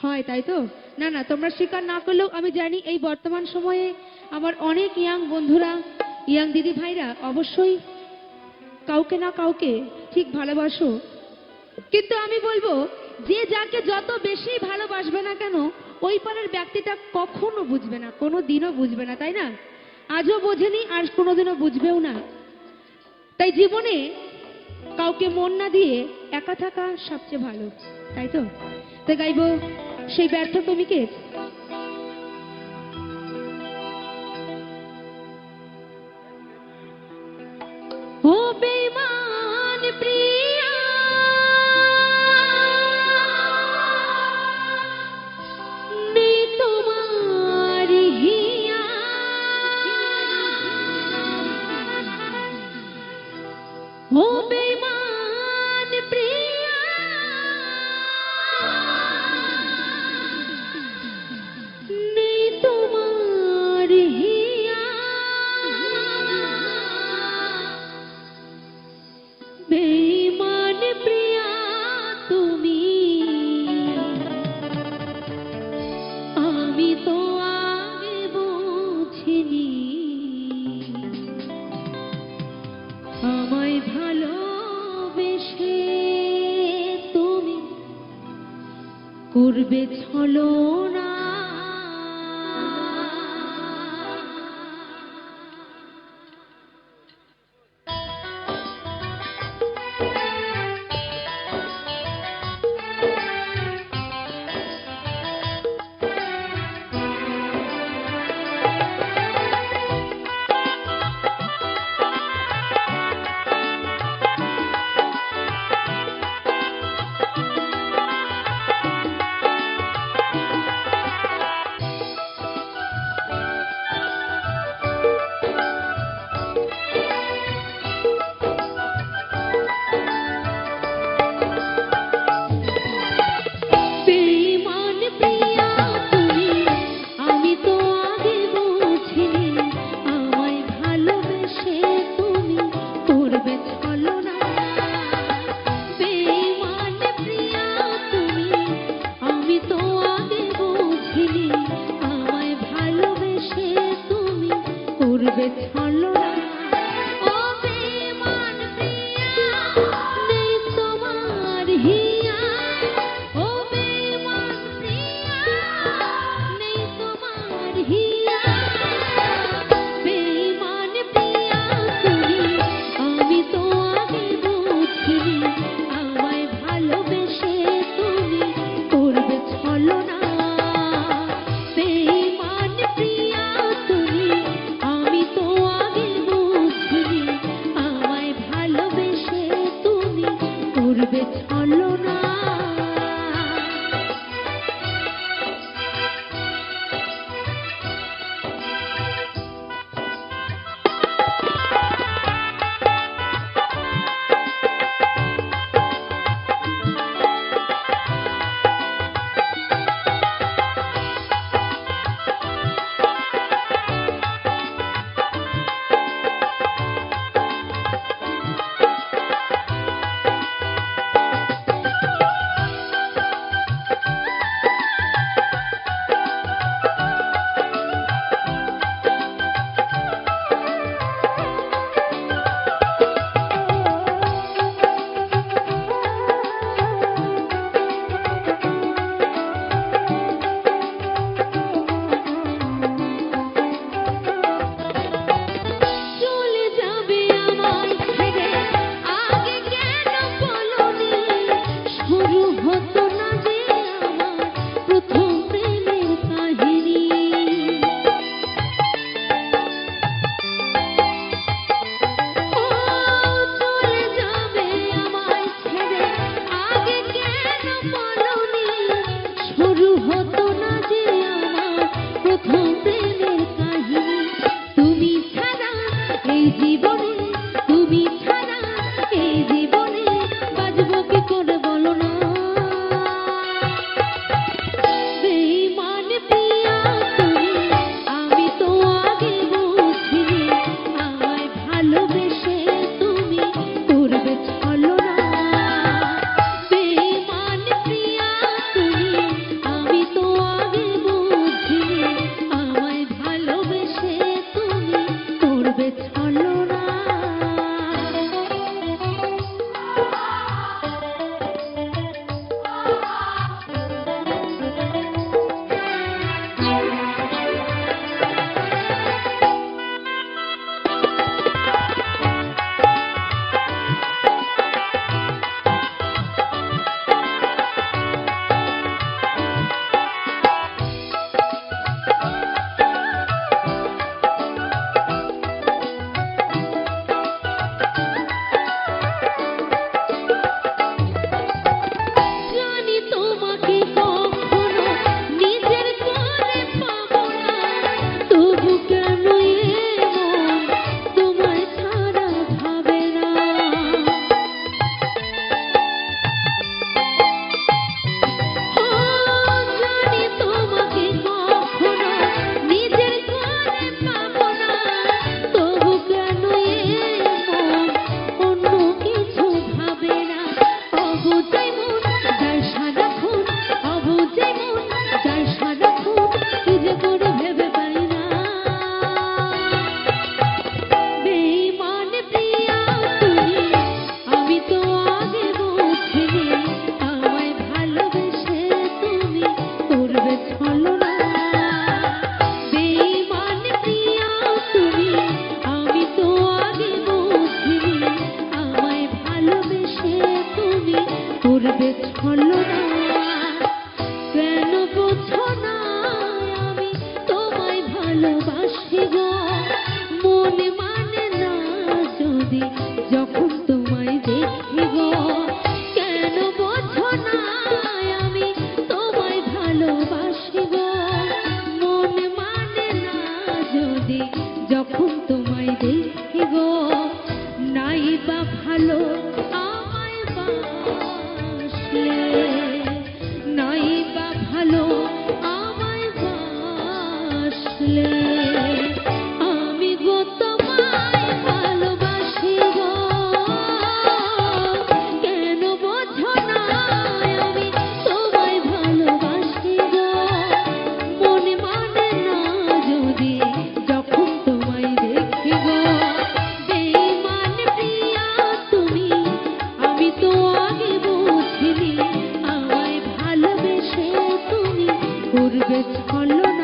হয় তাই তো? না না, তোমরা স্বীকার না করলেও আমি জানি এই বর্তমান সময়ে আমার অনেক ইয়াং বন্ধুরা, ইয়াং দিদি ভাইরা অবশ্যই কাউকে না কাউকে ঠিক ভালোবাসো। কিন্তু আমি বলবো, যে যাকে যত বেশি ভালোবাসবে না কেন, ওই পারের ব্যক্তিটা কখনো বুঝবে না, কোনো দিনও বুঝবে না, তাই না? আজও বোঝেনি, আর কোনোদিনও বুঝবেও না। তাই জীবনে কাউকে মন না দিয়ে একা থাকা সবচেয়ে ভালো, তাই তো? তাই গাইবো সেই ব্যর্থ প্রেমিকের। ও বেঈমান প্রিয়া, নেই তোমার হিয়া, ও বেঈমান প্রিয়া, নেই তোমার হিয়া, বেঈমান প্রিয়া তুমি, আমি তো আগে বুঝিনি, আমায় ভালোবেসে তুমি করবে ছলনা। আমি করবে ছলনা। বেঈমান প্রিয়া তুমি, আমি তো আগে বুঝিনি, আমায় ভালোবেসে তুমি করবে ছলনা। কেন বোঝো না আমি তোমায় ভালোবাসি গো, মনে মানে না যদি যখন তোমায় দেখি গো। কেন বোঝো না আমি তোমায় ভালোবাসি গো, মনে মানে না যদি যখন তোমায় দেখি গো। নাই বা ভালো আমায় বাসলে, নাই বা ভালো আমায় বাসলে, আমি গো তোমায় ভালোবাসি গো। কেন বোঝো না আমি তোমায় ভালোবাসি গো, মনে মানে না যদি যখন তোমায় দেখি গো। বেঈমান প্রিয়া তুমি, আমি তো আগে বুঝিনি, আমায় ভালোবেসে তুমি করবে ছলনা।